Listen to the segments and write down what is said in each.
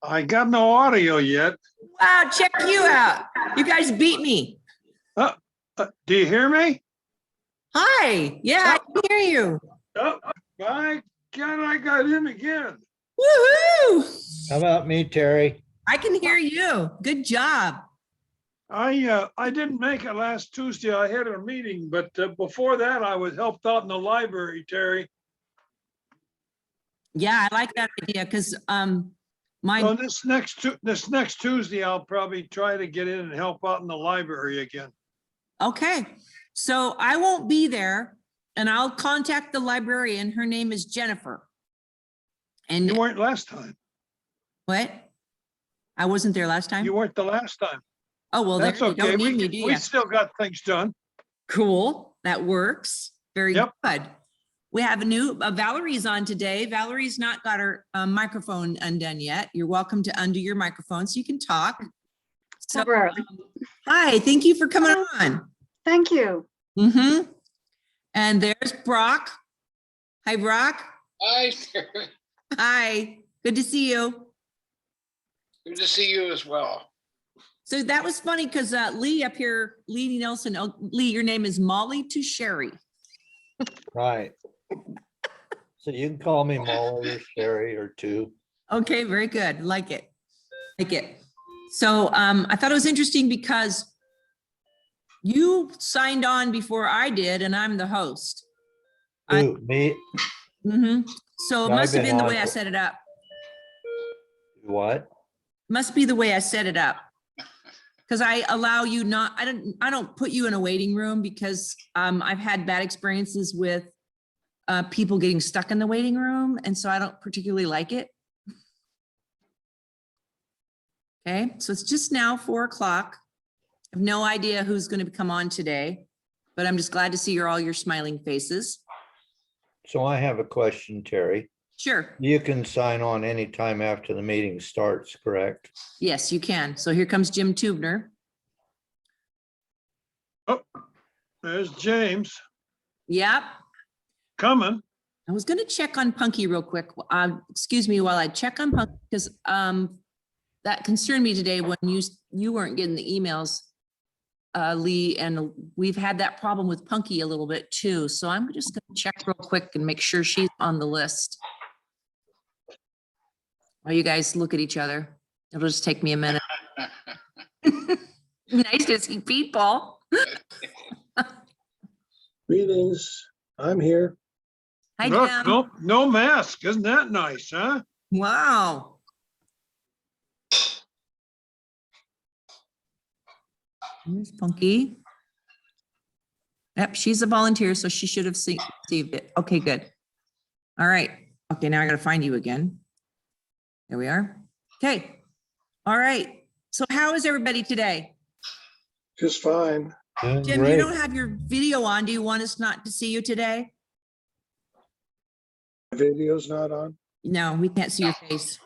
I got no audio yet. Wow, check you out. You guys beat me. Do you hear me? Hi. Yeah, I can hear you. Oh, my God, I got in again. Woohoo! How about me, Terry? I can hear you. Good job. I didn't make it last Tuesday. I had a meeting, but before that, I was helped out in the library, Terry. Yeah, I like that idea because So this next Tuesday, I'll probably try to get in and help out in the library again. okay. So I won't be there and I'll contact the librarian. Her name is Jennifer. And You weren't last time. what? I wasn't there last time. You weren't the last time. Oh, well, That's there you okay. don't need me, do We you? still got things done. Cool. That works. Very Yep. good. We have a new, Valerie's on today. Valerie's not got her microphone undone yet. You're welcome to undo your microphone so you can talk. So, Temporarily. hi, thank you for coming on. Thank you. Mm-hmm. And there's Brock. Hi, Brock. Hi, Hi, good to see you. good to see you as well. So that was funny because Lee up here, Lee Nelson, oh, Lee, your name is Molly to Sherry. Right. So you can call me Molly or Sherry or two. Okay, very good. Like it. Like it. So I thought it was interesting because you signed on before I did and I'm the host. Ooh, me, So it Yeah, must have I've been been the on way I for- set it up. what? Must be the way I set it up. Because I allow you not, I don't put you in a waiting room because I've had bad experiences with people getting stuck in the waiting room. And so I don't particularly like it. Okay, so it's just now 4 o'clock. I have no idea who's going to come on today, but I'm just glad to see all your smiling faces. So I have a question, Terry. Sure. You can sign on anytime after the meeting starts, correct? Yes, you can. So here comes Jim TEUBNER. Oh, there's James Yep. coming. I was going to check on Punky real quick. Excuse me while I check on Punky because that concerned me today when you weren't getting the emails, Lee, and we've had that problem with Punky a little bit too. So I'm just going to check real quick and make sure she's on the list. While you guys look at each other, it'll just take me a minute. Nice to see people. Greetings, I'm here. Hi, Look, Jim. no mask. Isn't that nice, huh? Wow. Here's Punky. Yep, she's a volunteer, so she should have received it. Okay, good. All right. Okay, now I gotta find you again. There we are. Okay. All right. So how is everybody today? Just fine. Doing Jim, you great. don't have your video on. Do you want us not to see you today? Video's not on. No, we can't see your face.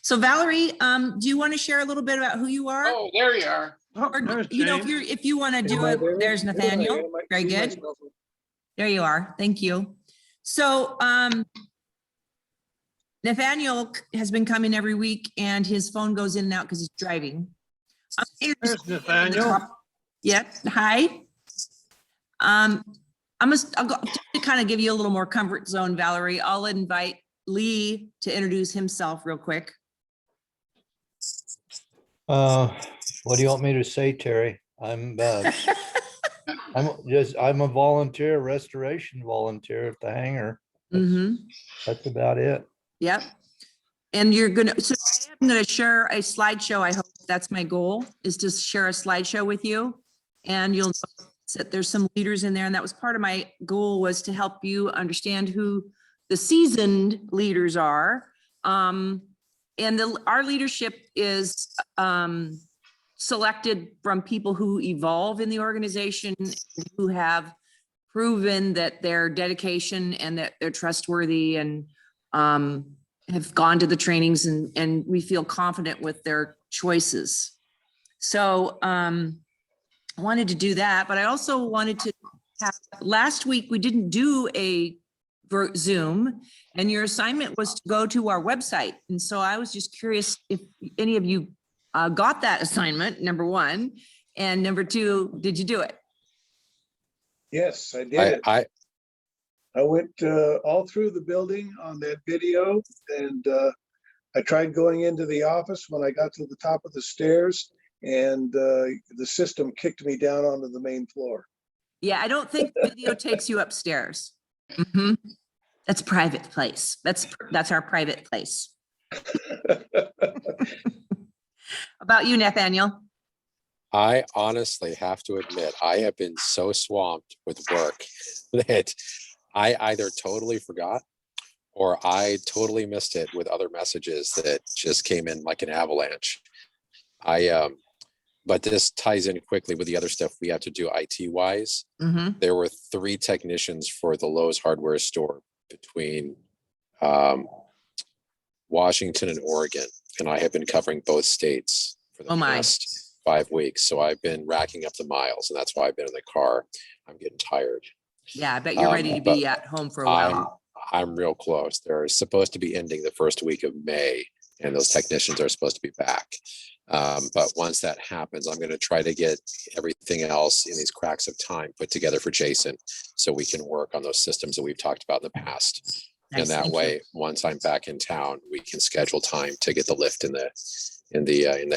So Valerie, do you want to share a little bit about who you are? Oh, there you are. Oh, Or, there's you know, James. if you want to do Am I it, there? there's Yeah, Nathaniel. I might Very see good. myself. There you are. Thank you. So Nathaniel has been coming every week and his phone goes in and out because he's driving. There's Nathaniel. Yep. Hi. I'll go just to kind of give you a little more comfort zone, Valerie. I'll invite Lee to introduce himself real quick. What do you want me to say, Terry? I'm a volunteer, restoration volunteer at the hangar. That's about it. Yep. And you're gonna, so I'm gonna share a slideshow. I hope that's my goal, is to share a slideshow with you. And you'll sit, there's some leaders in there, and that was part of my goal, was to help you understand who the seasoned leaders are. And our leadership is selected from people who evolve in the organization, who have proven that their dedication and that they're trustworthy and have gone to the trainings, and we feel confident with their choices. So I wanted to do that, but I also wanted to last week, we didn't do a Zoom, and your assignment was to go to our website. And so I was just curious if any of you got that assignment, number one, and number two, did you do it? Yes, I did. I went all through the building on that video, and I tried going into the office when I got to the top of the stairs, and the system kicked me down onto the main floor. Yeah, I don't think video takes you upstairs. Mhm. That's private place. That's our private place. About you, Nathaniel? I honestly have to admit, I have been so swamped with work that I either totally forgot or I totally missed it with other messages that just came in like an avalanche. But this ties in quickly with the other stuff we have to do IT wise. Mhm. There were 3 technicians for the Lowe's hardware store between Washington and Oregon, and I have been covering both states for the Oh my. past 5 weeks. So I've been racking up the miles, and that's why I've been in the car. I'm getting tired. Yeah, I bet you're ready to be at home for a while. I'm real close. They're supposed to be ending the first week of May, and those technicians are supposed to be back. But once that happens, I'm going to try to get everything else in these cracks of time put together for Jason, so we can work on those systems that we've talked about in the past. Nice, And that thank way, you. once I'm back in town, we can schedule time to get the lift in the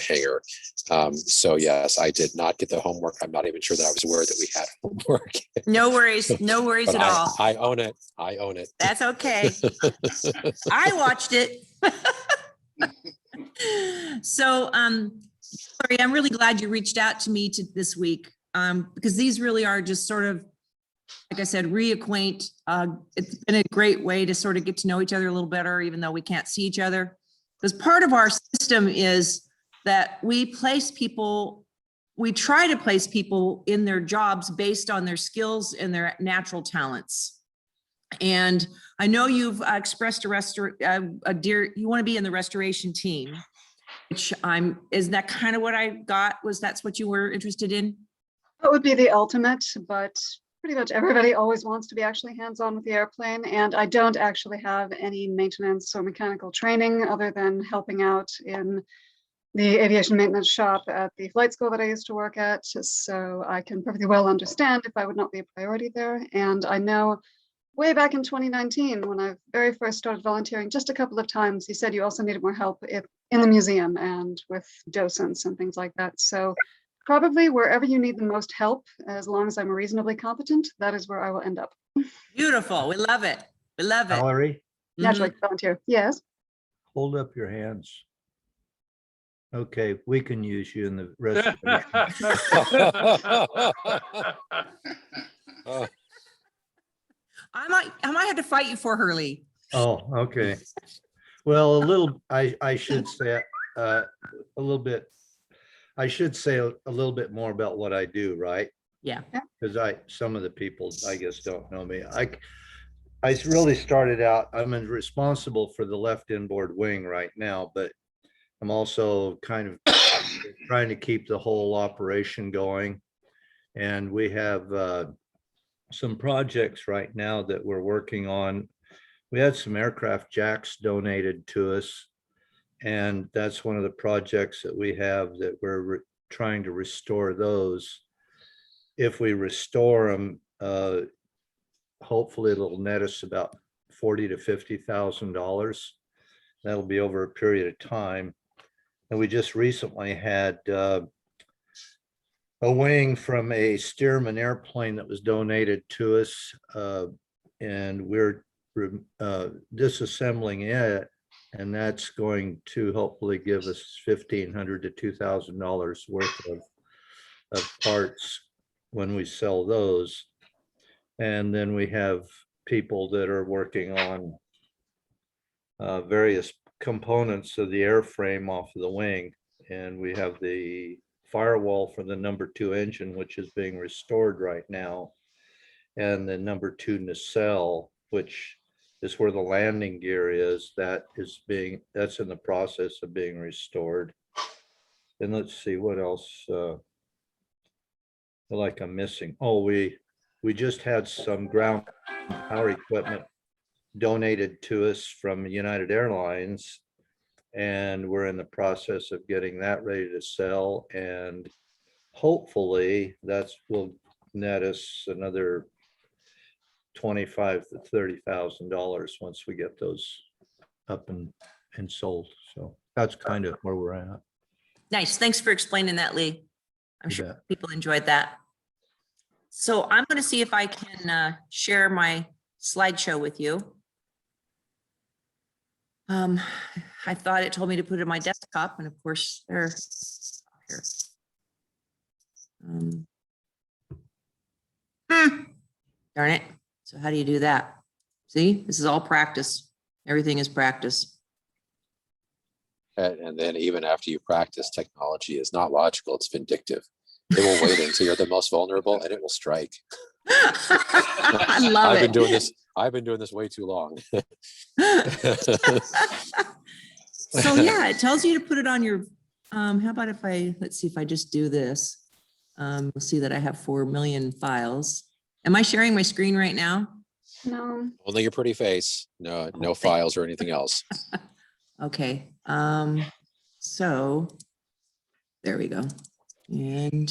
hangar. So yes, I did not get the homework. I'm not even sure that I was aware that we had homework. No worries, no worries But at all. I own it. I own it. That's okay. I watched it. So, Lori, I'm really glad you reached out to me this week, because these really are just sort of, like I said, reacquaint. It's been a great way to sort of get to know each other a little better, even though we can't see each other. Because part of our system is that we try to place people in their jobs based on their skills and their natural talents. And I know you've expressed you want to be in the restoration team, which isn't that kind of what I got? That's what you were interested in? That would be the ultimate, but pretty much everybody always wants to be actually hands-on with the airplane. And I don't actually have any maintenance or mechanical training other than helping out in the aviation maintenance shop at the flight school that I used to work at. So I can perfectly well understand if I would not be a priority there. And I know way back in 2019, when I very first started volunteering, just a couple of times, he said you also needed more help in the museum and with docents and things like that. So probably wherever you need the most help, as long as I'm reasonably competent, that is where I will end up. Beautiful. We love it. We love it. Valerie, Naturally volunteer. Yes. hold up your hands. Okay, we can use you in the rest of the I might have to fight you for her, Lee. Oh, okay. Well, I should say a little bit. I should say a little bit more about what I do, right? Yeah. Because some of the people, I guess, don't know me. I really started out, I'm responsible for the left inboard wing right now, but I'm also kind of trying to keep the whole operation going. And we have some projects right now that we're working on. We had some aircraft jacks donated to us, and that's one of the projects that we have that we're trying to restore those. If we restore them, hopefully it'll net us about $40,000 to $50,000. That'll be over a period of time. And we just recently had a wing from a Stearman airplane that was donated to us, and we're disassembling it, and that's going to hopefully give us $1,500 to $2,000 worth of parts when we sell those. And then we have people that are working on various components of the airframe off of the wing, and we have the firewall for the #2 engine, which is being restored right now, and the #2 nacelle, which is where the landing gear is, that's in the process of being restored. And let's see what else like I'm missing. Oh, we just had some ground power equipment donated to us from United Airlines. And we're in the process of getting that ready to sell, and hopefully that's will net us another $25,000 to $30,000 once we get those up and sold. So that's kind of where we're at. Nice. Thanks for explaining that, Lee. I'm You sure bet. people enjoyed that. So I'm going to see if I can share my slideshow with you. I thought it told me to put it on my desktop, and of course they're here. Darn it. So how do you do that? See, this is all practice. Everything is practice. And then even after you practice, technology is not logical, it's vindictive. It will wait until you're the most vulnerable and it will strike. I love I've it. I've been doing this way too long. So yeah, it tells you to put it on your, how about if let's see if I just do this. We'll see that I have 4 million files. Am I sharing my screen right now? No, Only your pretty face, no files or anything else. Okay, so there we go. And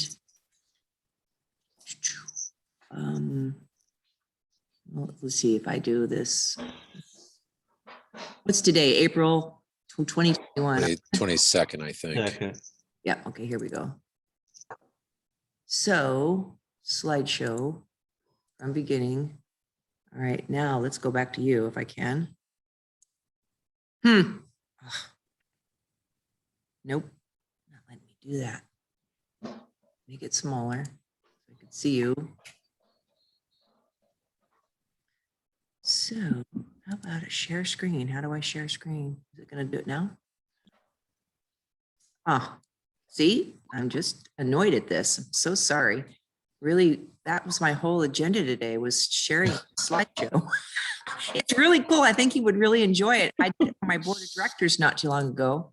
well, let's see if I do this. What's today? April 2021. 22nd, I think. Yeah, okay, here we go. So slideshow from beginning. All right, now let's go back to you if I can. Nope, not letting me do that. Make it smaller so I can see you. So how about a share screen? How do I share screen? Is it gonna do it now? Ah, see, I'm just annoyed at this. I'm so sorry. Really, that was my whole agenda today, was sharing a slideshow. It's really cool. I think you would really enjoy it. I did it for my board of directors not too long ago.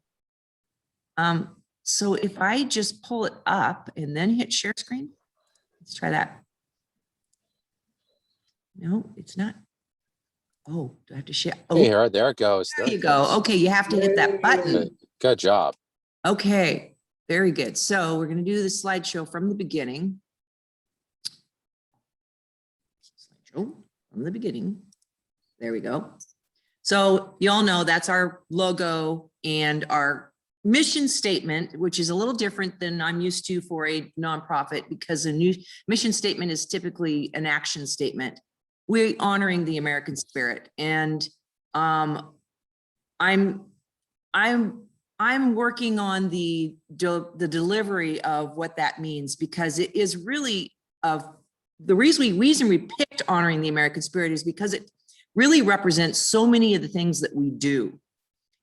So if I just pull it up and then hit share screen, let's try that. No, it's not. Oh, do I have to share? Oh, Hey, here, there it goes. there you go. Okay, you have to hit that button. Good job. Okay, very good. So we're going to do the slideshow from the beginning. Slideshow from the beginning. There we go. So you all know that's our logo and our mission statement, which is a little different than I'm used to for a nonprofit, because a new mission statement is typically an action statement. We're honoring the American spirit, and I'm working on the delivery of what that means, because it is really the reason we picked honoring the American spirit is because it really represents so many of the things that we do.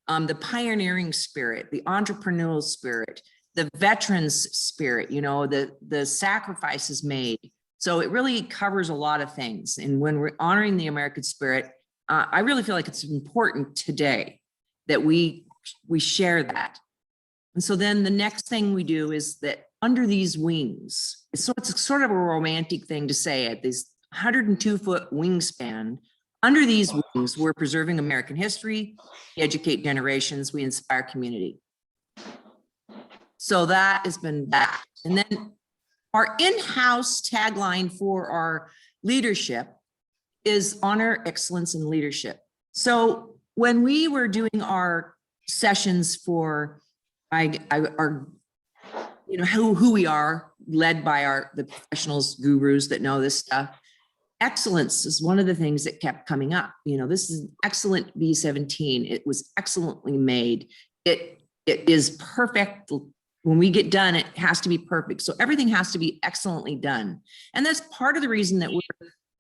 The pioneering spirit, the entrepreneurial spirit, the veterans spirit, you know, the sacrifices made. So it really covers a lot of things. And when we're honoring the American spirit, I really feel like it's important today that we share that. And so then the next thing we do is that under these wings, so it's sort of a romantic thing to say, at this 102-foot wingspan, under these wings, we're preserving American history, we educate generations, we inspire community. So that has been that. And then our in-house tagline for our leadership is honor, excellence, and leadership. So when we were doing our sessions for our, you know, who we are, led by the professionals, gurus that know this stuff, excellence is one of the things that kept coming up. You know, this is an excellent B-17. It was excellently made. It is perfect. When we get done, it has to be perfect. So everything has to be excellently done. And that's part of the reason that we're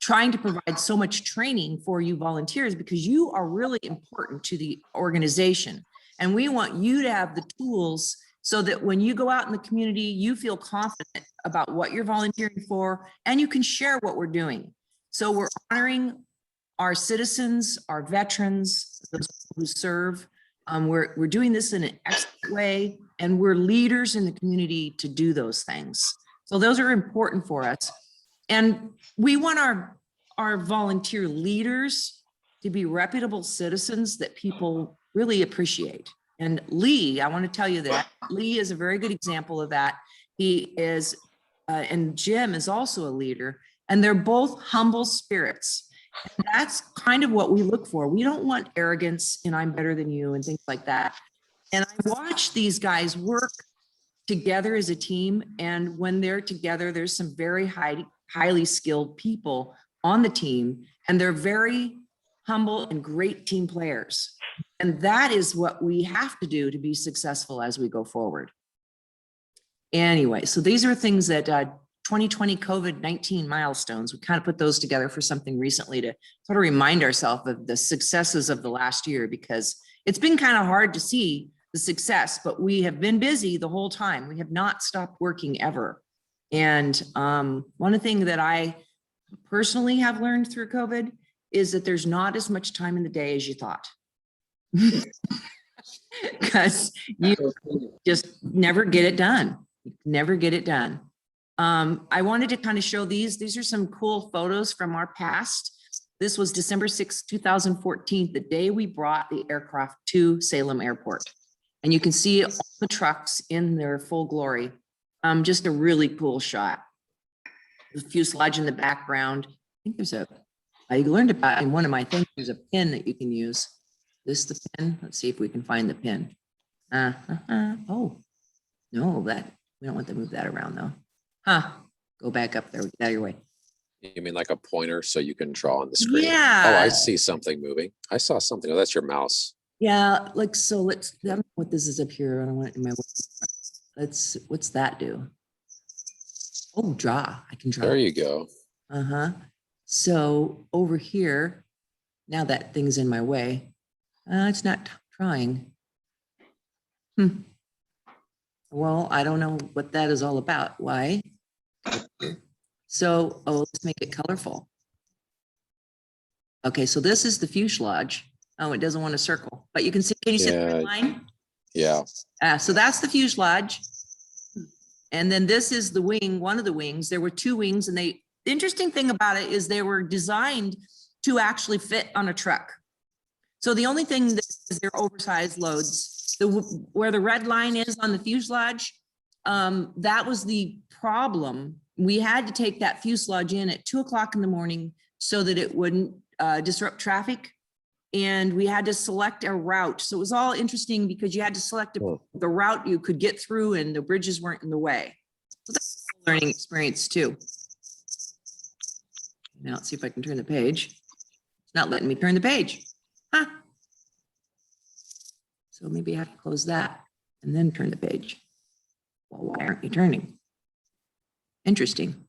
trying to provide so much training for you volunteers, because you are really important to the organization. And we want you to have the tools so that when you go out in the community, you feel confident about what you're volunteering for, and you can share what we're doing. So we're honoring our citizens, our veterans, those who serve. We're doing this in an excellent way, and we're leaders in the community to do those things. So those are important for us. And we want our volunteer leaders to be reputable citizens that people really appreciate. And Lee, I want to tell you that Lee is a very good example of that. He is, and Jim is also a leader, and they're both humble spirits. And that's kind of what we look for. We don't want arrogance and I'm better than you and things like that. And I watch these guys work together as a team. And when they're together, there's some very highly skilled people on the team, and they're very humble and great team players. And that is what we have to do to be successful as we go forward. Anyway, so these are things that 2020 COVID-19 milestones, we kind of put those together for something recently to sort of remind ourselves of the successes of the last year, because it's been kind of hard to see the success, but we have been busy the whole time. We have not stopped working ever. And one thing that I personally have learned through COVID is that there's not as much time in the day as you thought. Because you just never get it done. Never get it done. I wanted to kind of show these are some cool photos from our past. This was December 6, 2014, the day we brought the aircraft to Salem Airport. And you can see all the trucks in their full glory. Just a really cool shot. The fuselage in the background. I think there's I learned about in one of my things, there's a pin that you can use. This the pin? Let's see if we can find the pin. Oh, no, we don't want to move that around though. Go back up there, get out of your way. You mean like a pointer so you can draw on the screen? Yeah. Oh, I see something moving. I saw something. Oh, that's your mouse. Yeah, like, so I don't know what this is up here. I don't want it in my, what's that do? Oh, draw, I can draw. There you go. So over here, now that thing's in my way, it's not drawing. Well, I don't know what that is all about. Why? So, let's make it colorful. Okay, so this is the fuselage. Oh, it doesn't want to circle, but you can see, can you see the red line? Yeah. So that's the fuselage. And then this is the wing, one of the wings. There were two wings, and the interesting thing about it is they were designed to actually fit on a truck. So the only thing that is they're oversized loads. Where the red line is on the fuselage, that was the problem. We had to take that fuselage in at 2 o'clock in the morning so that it wouldn't disrupt traffic. And we had to select a route. So it was all interesting because you had to select the route you could get through and the bridges weren't in the way. So that's a learning experience too. Now let's see if I can turn the page. It's not letting me turn the page. So maybe I have to close that and then turn the page. Well, why aren't you turning? Interesting.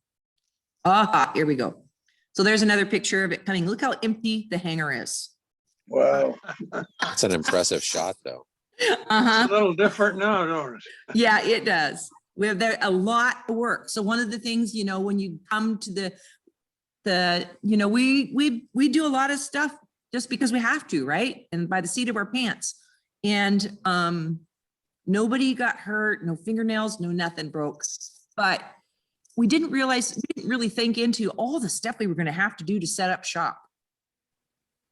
Here we go. So there's another picture of it coming. Look how empty the hangar is. Wow. It's an impressive shot though. It's a little different now, don't it? Yeah, it does. We have there a lot of work. So one of the things, when you come to we do a lot of stuff just because we have to, right? And by the seat of our pants. And nobody got hurt, no fingernails, no nothing broke. But we didn't really think into all the stuff we were going to have to do to set up shop.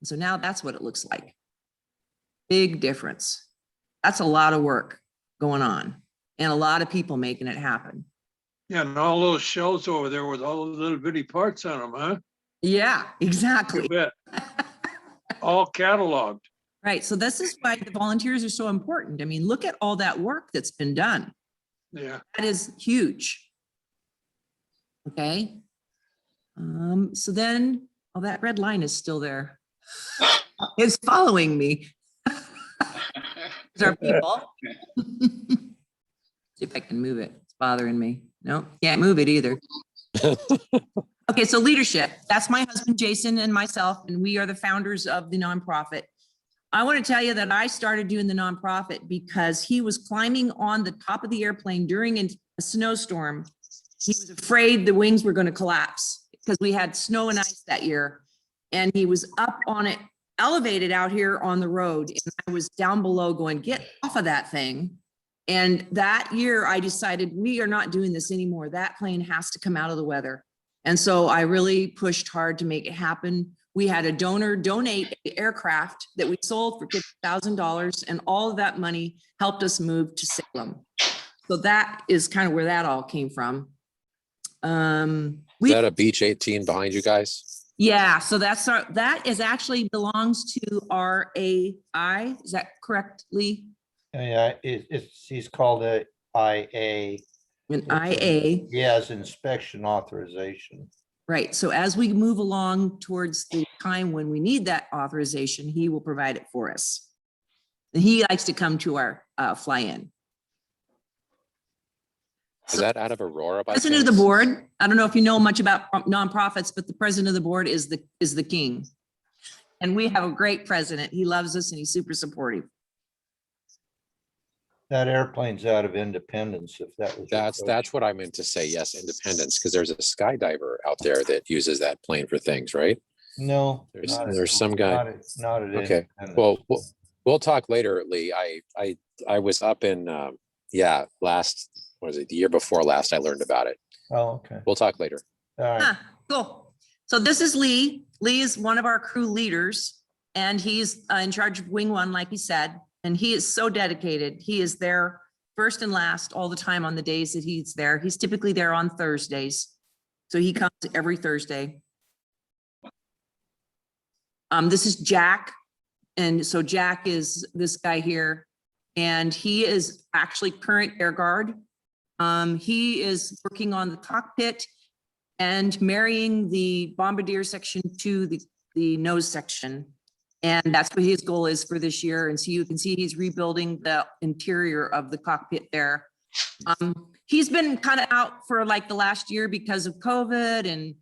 And so now that's what it looks like. Big difference. That's a lot of work going on and a lot of people making it happen. Yeah, and all those shells over there with all those little bitty parts on them, huh? Yeah, exactly. You bet. All cataloged. Right. So this is why the volunteers are so important. I mean, look at all that work that's been done. Yeah. That is huge. Okay. So then, that red line is still there. It's following me. These are people. See if I can move it. It's bothering me. No, can't move it either. Okay, so leadership. That's my husband, Jason, and myself, and we are the founders of the nonprofit. I want to tell you that I started doing the nonprofit because he was climbing on the top of the airplane during a snowstorm. He was afraid the wings were going to collapse because we had snow and ice that year. And he was up on it, elevated out here on the road. And I was down below going, get off of that thing. And that year I decided we are not doing this anymore. That plane has to come out of the weather. And so I really pushed hard to make it happen. We had a donor donate an aircraft that we sold for $50,000, and all of that money helped us move to Salem. So that is kind of where that all came from. Is that a Beach 18 behind you guys? Yeah, so that is actually belongs to RAI. Is that correctly? Yeah, he's called a IA. An IA. He has inspection authorization. Right. So as we move along towards the time when we need that authorization, he will provide it for us. And he likes to come to our fly-in. Is that out of Aurora by President of the chance? board. I don't know if you know much about nonprofits, but the president of the board is the king. And we have a great president. He loves us and he's super supportive. That airplane's out of Independence, if that was. your That's what I meant to say. Yes, Independence, because there's a skydiver out there that uses that plane for things, right? No. There's some guy. Not at Okay. Independence. Well, we'll talk later, Lee. I was up in the year before last I learned about it. Oh, okay. We'll talk later. All right. Huh, cool. So this is Lee. Lee is one of our crew leaders, and he's in charge of Wing 1, like he said, and he is so dedicated. He is there first and last all the time on the days that he's there. He's typically there on Thursdays. So he comes every Thursday. This is Jack. And so Jack is this guy here, and he is actually current Air Guard. He is working on the cockpit and marrying the bombardier section to the nose section. And that's what his goal is for this year. And so you can see he's rebuilding the interior of the cockpit there. He's been kind of out for like the last year because of COVID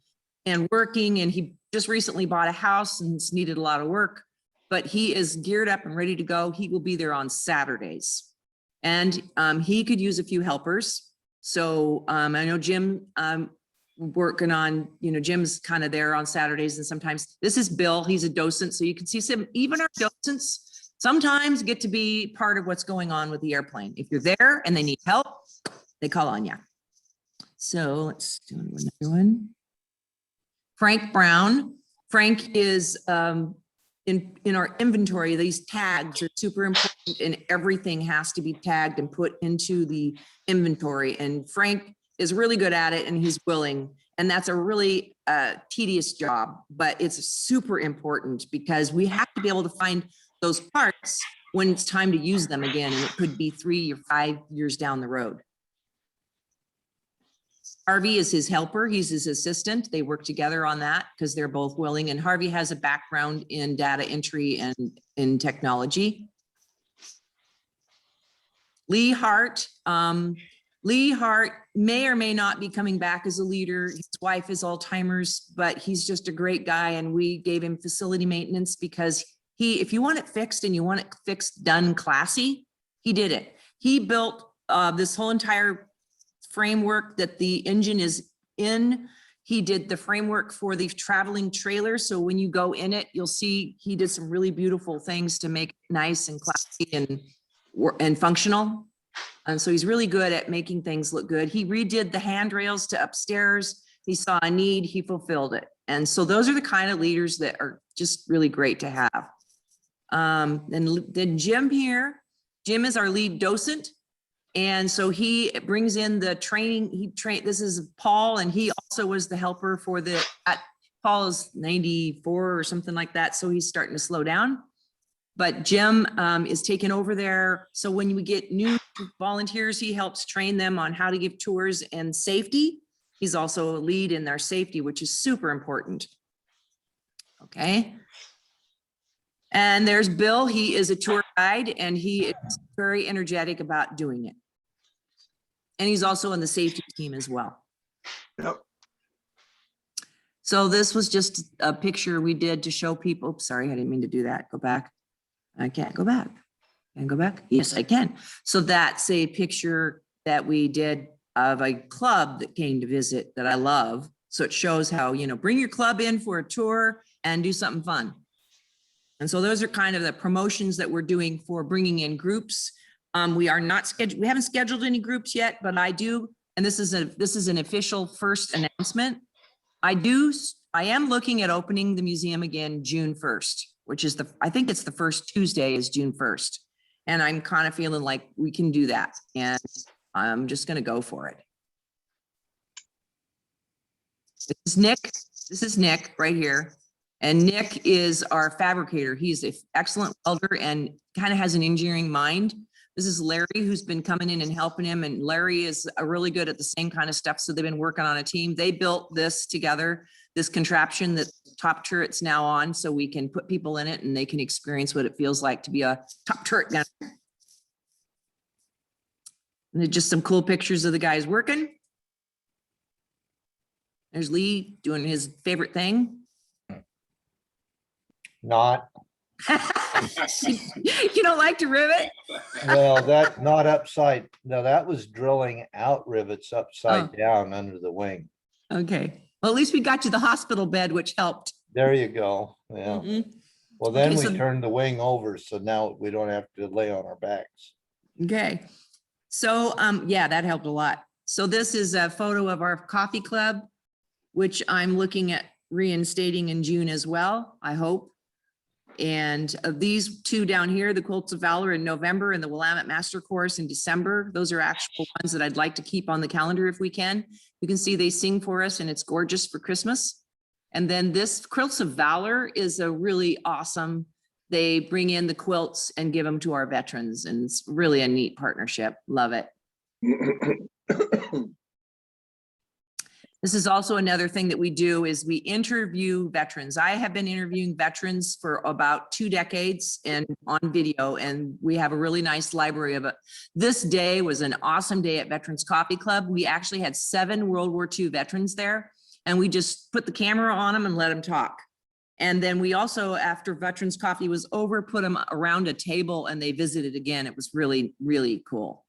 and working, and he just recently bought a house and it's needed a lot of work, but he is geared up and ready to go. He will be there on Saturdays. And he could use a few helpers. So I know Jim working on, Jim's kind of there on Saturdays, and sometimes this is Bill. He's a docent. So you can see some, even our docents sometimes get to be part of what's going on with the airplane. If you're there and they need help, they call on you. So let's do another one. Frank Brown. Frank is in our inventory. These tags are super important, and everything has to be tagged and put into the inventory. And Frank is really good at it, and he's willing. And that's a really tedious job, but it's super important because we have to be able to find those parts when it's time to use them again. And it could be 3 or 5 years down the road. Harvey is his helper. He's his assistant. They work together on that because they're both willing. And Harvey has a background in data entry and in technology. Lee Hart. Lee Hart may or may not be coming back as a leader. His wife is Alzheimer's, but he's just a great guy. And we gave him facility maintenance because if you want it fixed and you want it fixed, done classy, he did it. He built this whole entire framework that the engine is in. He did the framework for the traveling trailer. So when you go in it, you'll see he did some really beautiful things to make it nice and classy and functional. And so he's really good at making things look good. He redid the handrails to upstairs. He saw a need, he fulfilled it. And so those are the kind of leaders that are just really great to have. And then Jim here, Jim is our lead docent. And so he brings in the training. This is Paul, and he also was the helper for Paul is 94 or something like that. So he's starting to slow down. But Jim is taking over there. So when we get new volunteers, he helps train them on how to give tours and safety. He's also a lead in their safety, which is super important. Okay. And there's Bill. He is a tour guide, and he is very energetic about doing it. And he's also on the safety team as well. Yep. So this was just a picture we did to show people. Oops, sorry, I didn't mean to do that. Go back. I can't go back. Can I go back? Yes, I can. So that's a picture that we did of a club that came to visit that I love. So it shows how, bring your club in for a tour and do something fun. And so those are kind of the promotions that we're doing for bringing in groups. We haven't scheduled any groups yet, but I do. And this is an official first announcement. I am looking at opening the museum again June 1st, which is I think it's the first Tuesday is June 1st. And I'm kind of feeling like we can do that. And I'm just going to go for it. This is Nick right here. And Nick is our fabricator. He's an excellent welder and kind of has an engineering mind. This is Larry, who's been coming in and helping him. And Larry is really good at the same kind of stuff. So they've been working on a team. They built this together, this contraption that top turret's now on, so we can put people in it and they can experience what it feels like to be a top turret gunner. And there's just some cool pictures of the guys working. There's Lee doing his favorite thing. Not, You don't like to rivet? well, that, not upside, no, that was drilling out rivets upside down under the wing. Okay. Well, at least we got you the hospital bed, which helped. There you go, yeah. Mhm. Well, then Okay, we so- turned the wing over, so now we don't have to lay on our backs. Okay. So, yeah, that helped a lot. So this is a photo of our coffee club, which I'm looking at reinstating in June as well, I hope. And of these two down here, the Quilts of Valor in November and the Willamette Master Course in December, those are actual ones that I'd like to keep on the calendar if we can. You can see they sing for us and it's gorgeous for Christmas. And then this Quilts of Valor is a really awesome, they bring in the quilts and give them to our veterans, and it's really a neat partnership. Love it. This is also another thing that we do is we interview veterans. I have been interviewing veterans for about 2 decades and on video, and we have a really nice library of it. This day was an awesome day at Veterans Coffee Club. We actually had 7 World War II veterans there, and we just put the camera on them and let them talk. And then we also, after Veterans Coffee was over, put them around a table and they visited again. It was really, really cool.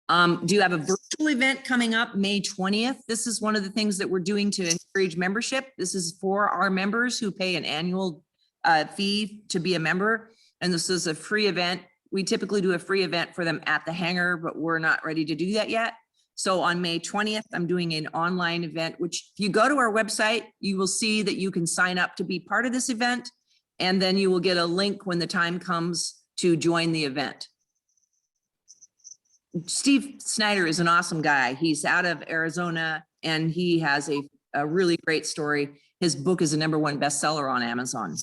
Do you have a virtual event coming up May 20th? This is one of the things that we're doing to encourage membership. This is for our members who pay an annual fee to be a member. And this is a free event. We typically do a free event for them at the hangar, but we're not ready to do that yet. So on May 20th, I'm doing an online event, which if you go to our website, you will see that you can sign up to be part of this event. And then you will get a link when the time comes to join the event. Steve Snyder is an awesome guy. He's out of Arizona and he has a really great story. His book is a #1 bestseller on Amazon.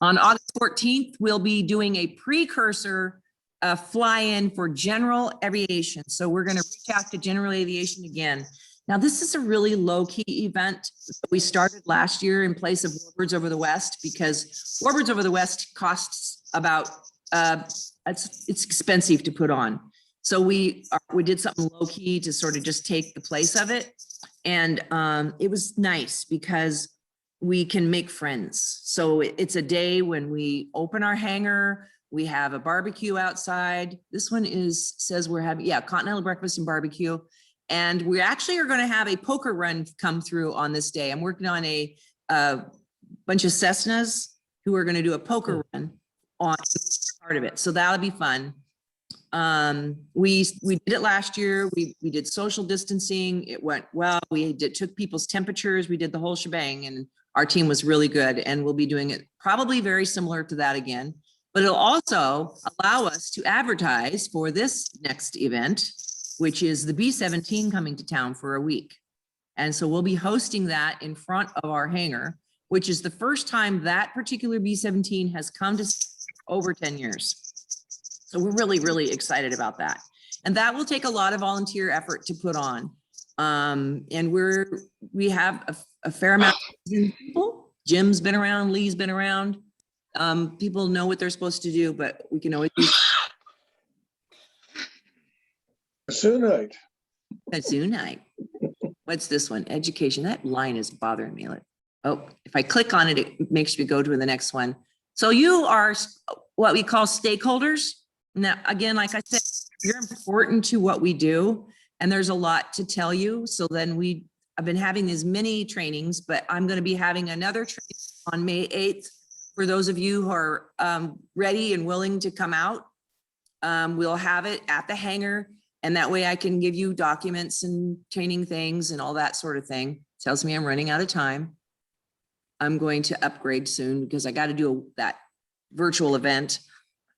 On August 14th, we'll be doing a precursor fly-in for general aviation. So we're going to reach out to general aviation again. Now, this is a really low-key event that we started last year in place of Warbirds Over the West, because Warbirds Over the West costs about it's expensive to put on. So we did something low key to sort of just take the place of it. And it was nice because we can make friends. So it's a day when we open our hangar, we have a barbecue outside. This one says we're having, continental breakfast and barbecue. And we actually are going to have a poker run come through on this day. I'm working on a bunch of Cessnas who are going to do a poker run on part of it. So that'll be fun. We did it last year. We did social distancing. It went well. Took people's temperatures. We did the whole shebang and our team was really good. And we'll be doing it probably very similar to that again, but it'll also allow us to advertise for this next event, which is the B-17 coming to town for a week. And so we'll be hosting that in front of our hangar, which is the first time that particular B-17 has come to over 10 years. So we're really, really excited about that. And that will take a lot of volunteer effort to put on. And we have a fair amount of people. Jim's been around, Lee's been around. People know what they're supposed to do, but we can always do Soonite. Zunite. What's this one? Education. That line is bothering me. If I click on it, it makes me go to the next one. So you are what we call stakeholders. Now, again, like I said, you're important to what we do, and there's a lot to tell you. So then I've been having these mini trainings, but I'm going to be having another training on May 8th for those of you who are ready and willing to come out. We'll have it at the hangar. And that way I can give you documents and training things and all that sort of thing. Tells me I'm running out of time. I'm going to upgrade soon because I got to do that virtual event.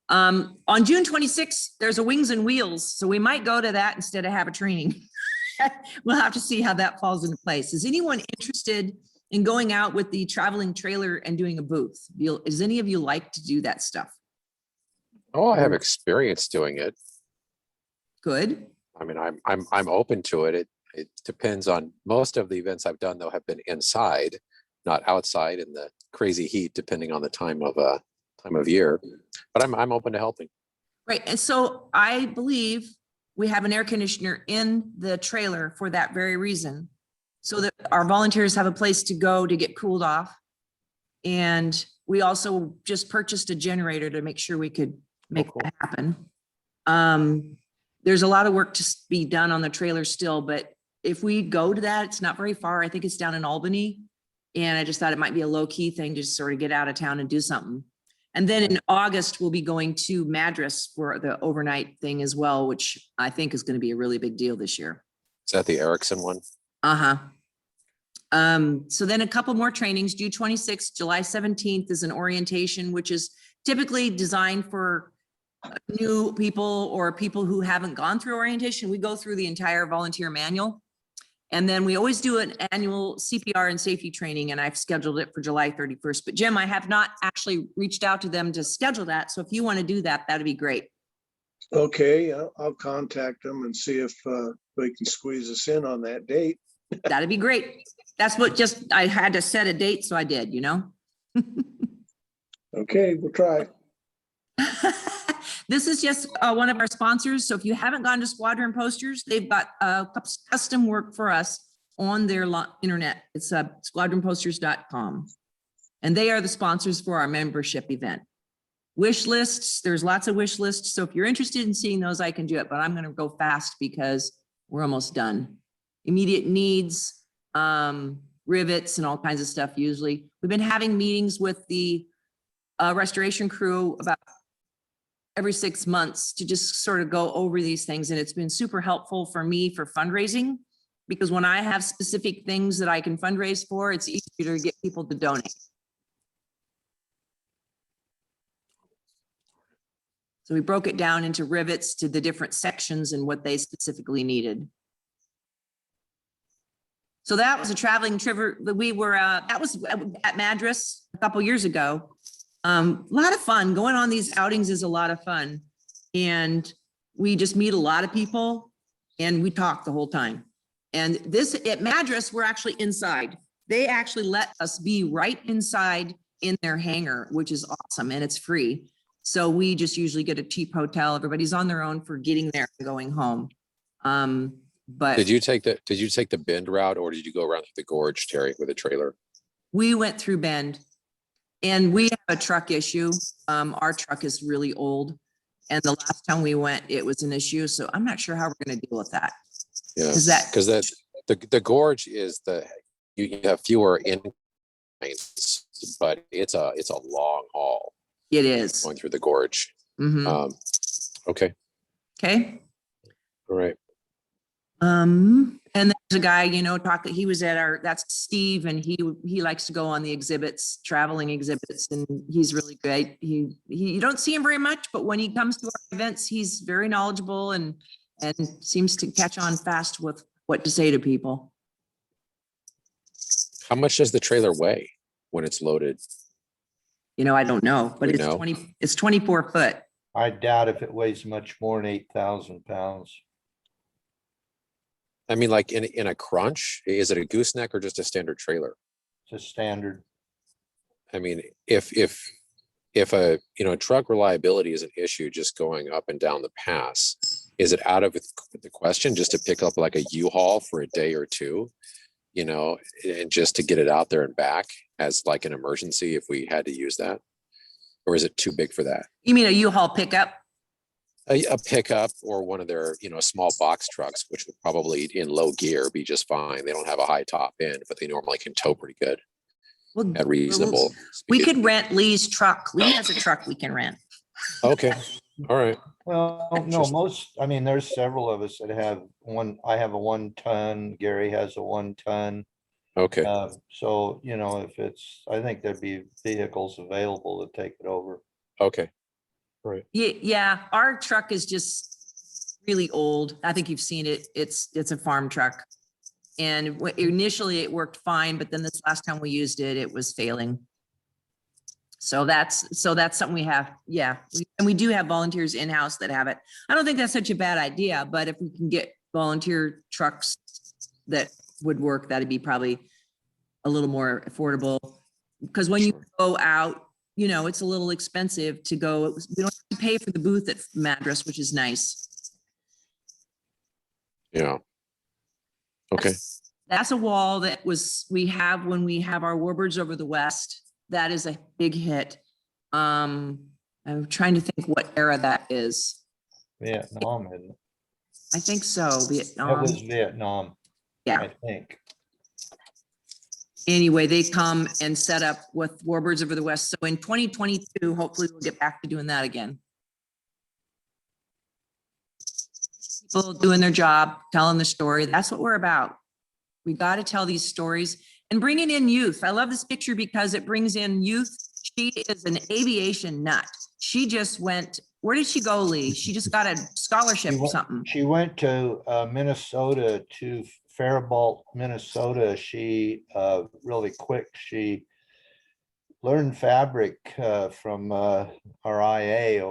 On June 26th, there's a Wings and Wheels. So we might go to that instead of have a training. We'll have to see how that falls into place. Is anyone interested in going out with the traveling trailer and doing a booth? Does any of you like to do that stuff? Oh, I have experience doing it. Good. I mean, I'm open to it. It depends on, most of the events I've done though have been inside, not outside in the crazy heat, depending on the time of year. But I'm open to helping. Right. And so I believe we have an air conditioner in the trailer for that very reason, so that our volunteers have a place to go to get cooled off. And we also just purchased a generator to make sure we could make that happen. There's a lot of work to be done on the trailer still, but if we go to that, it's not very far. I think it's down in Albany. And I just thought it might be a low key thing to just sort of get out of town and do something. And then in August, we'll be going to Madras for the overnight thing as well, which I think is going to be a really big deal this year. Is that the Erickson one? Uh-huh. So then a couple more trainings. June 26th, July 17th is an orientation, which is typically designed for new people or people who haven't gone through orientation. We go through the entire volunteer manual. And then we always do an annual CPR and safety training, and I've scheduled it for July 31st. But Jim, I have not actually reached out to them to schedule that. So if you want to do that, that'd be great. Okay, I'll contact them and see if they can squeeze us in on that date. That'd be great. That's what I had to set a date, so I did, you know? Okay, we'll try. This is just one of our sponsors. So if you haven't gone to Squadron Posters, they've got custom work for us on their internet. It's squadronposters.com. And they are the sponsors for our membership event. Wish lists, there's lots of wish lists. So if you're interested in seeing those, I can do it, but I'm going to go fast because we're almost done. Immediate needs, rivets and all kinds of stuff usually. We've been having meetings with the restoration crew about every 6 months to just sort of go over these things. And it's been super helpful for me for fundraising, because when I have specific things that I can fundraise for, it's easier to get people to donate. So we broke it down into rivets to the different sections and what they specifically needed. So that was a traveling trip that we were, that was at Madras a couple years ago. A lot of fun. Going on these outings is a lot of fun. And we just meet a lot of people and we talk the whole time. And this at Madras, we're actually inside. They actually let us be right inside in their hangar, which is awesome. And it's free. So we just usually get a cheap hotel. Everybody's on their own for getting there and going home. But Did you take the Bend route, or did you go around through the gorge, Terry, with a trailer? we went through Bend. And we have a truck issue. Our truck is really old. And the last time we went, it was an issue. So I'm not sure how we're going to deal with that. Yeah, Because the gorge is you have fewer inclines, but it's a long haul it is. going through the gorge. Mhm. Okay, Okay. all right. And there's a guy, you know, he was at that's Steve, and he likes to go on the exhibits, traveling exhibits, and he's really great. You don't see him very much, but when he comes to our events, he's very knowledgeable and seems to catch on fast with what to say to people. How much does the trailer weigh when it's loaded? You know, I don't know, but We know. It's 24 foot. I doubt if it weighs much more than 8,000 pounds. I mean, like in a crunch, is it a gooseneck or just a standard trailer? It's a standard. I mean, if a truck reliability is an issue just going up and down the pass, is it out of the question just to pick up like a U-Haul for a day or two, and just to get it out there and back as like an emergency if we had to use that? Or is it too big for that? You mean a U-Haul pickup? A pickup or one of their, small box trucks, which would probably in low gear be just fine. They don't have a high top end, but they normally can tow pretty good Well, at reasonable we speed. could rent Lee's truck. Lee has a truck we can rent. Okay, All right. Well, no, I mean, there's several of us that have one, I have a 1 ton, Gary has a 1 ton. Okay. So, you know, if it's, I think there'd be vehicles available to take it over. Okay. Yeah, our truck is just really old. I think you've seen it. It's a farm truck. And initially it worked fine, but then this last time we used it, it was failing. So that's something we have. Yeah. And we do have volunteers in-house that have it. I don't think that's such a bad idea, but if we can get volunteer trucks that would work, that'd be probably a little more affordable. Because when you go out, you know, it's a little expensive to go. We don't have to pay for the booth at Madras, which is nice. Yeah. Okay. That's a wall that we have when we have our Warbirds over the West. That is a big hit. I'm trying to think what era that is. Vietnam, isn't it? I think so, That Vietnam. was Vietnam, Yeah. I think. Anyway, they come and set up with Warbirds over the West. So in 2022, hopefully we'll get back to doing that again. People doing their job, telling the story. That's what we're about. We got to tell these stories and bringing in youth. I love this picture because it brings in youth. She is an aviation nut. She just went, where did she go, Lee? She just got a scholarship or something. She went to Minnesota, to Faribault, Minnesota. She really quick, she learned fabric from our IA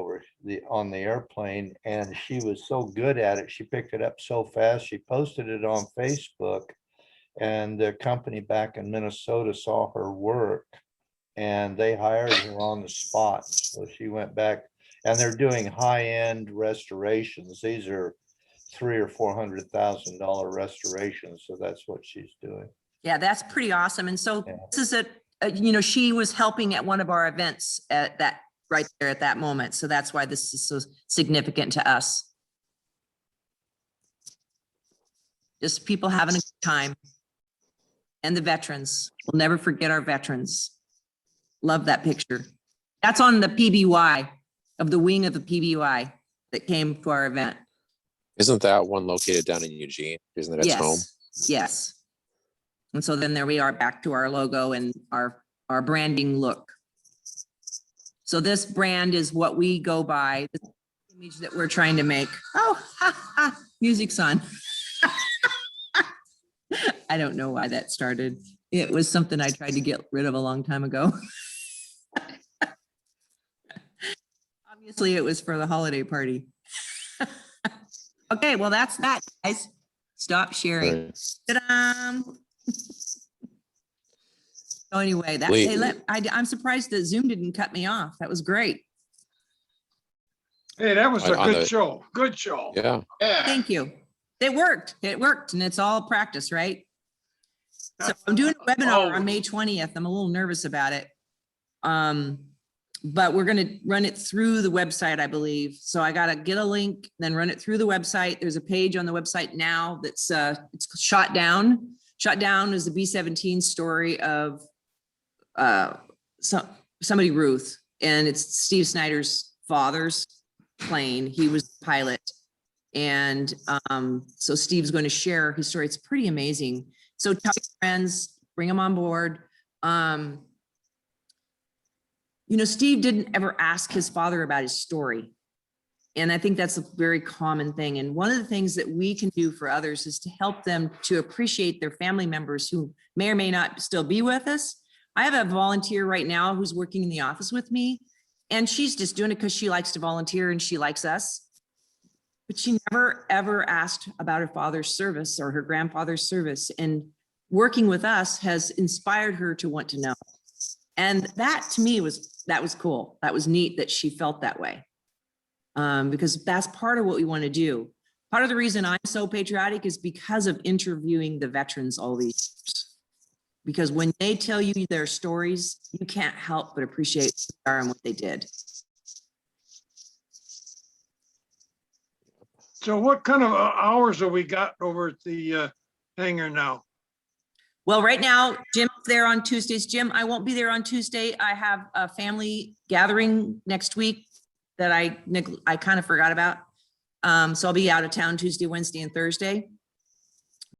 on the airplane, and she was so good at it. She picked it up so fast. She posted it on Facebook, and the company back in Minnesota saw her work and they hired her on the spot. So she went back, and they're doing high-end restorations. These are $300,000 or $400,000 restorations. So that's what she's doing. Yeah, that's pretty awesome. And so Yeah. this is you know, she was helping at one of our events at that right there at that moment. So that's why this is so significant to us. Just people having a good time. And the veterans. We'll never forget our veterans. Love that picture. That's on the PBY, of the wing of the PBY that came to our event. Isn't that one located down in Eugene? Isn't it its home? Yes. And so then there we are, back to our logo and our branding look. So this brand is what we go by, the image that we're trying to make. Oh, ha, ha, music's on. I don't know why that started. It was something I tried to get rid of a long time ago. Obviously, it was for the holiday party. Okay, well, that's that, guys. Stop sharing. Right. Ta-da! So anyway, that Lee. I'm surprised that Zoom didn't cut me off. That was great. Hey, that was a On good the- show. Good show. Yeah. Yeah. Thank you. It worked. It worked, and it's all practice, right? So I'm doing a webinar on May 20th. I'm a little nervous about it. But we're going to run it through the website, I believe. So I got to get a link, then run it through the website. There's a page on the website now that's it's shot down. Shot down is the B-17 story of somebody Ruth, and it's Steve Snyder's father's plane. He was the pilot. And so Steve's going to share his story. It's pretty amazing. So tell your friends, bring them on board. You know, Steve didn't ever ask his father about his story. And I think that's a very common thing. And one of the things that we can do for others is to help them to appreciate their family members who may or may not still be with us. I have a volunteer right now who's working in the office with me, and she's just doing it because she likes to volunteer and she likes us. But she never, ever asked about her father's service or her grandfather's service. And working with us has inspired her to want to know. And that to me was cool. That was neat that she felt that way. Because that's part of what we want to do. Part of the reason I'm so patriotic is because of interviewing the veterans all these years. Because when they tell you their stories, you can't help but appreciate who they are and what they did. So what kind of hours have we got over at the hangar now? Well, right now, Jim's there on Tuesdays. Jim, I won't be there on Tuesday. I have a family gathering next week. that I kind of forgot about. So I'll be out of town Tuesday, Wednesday, and Thursday.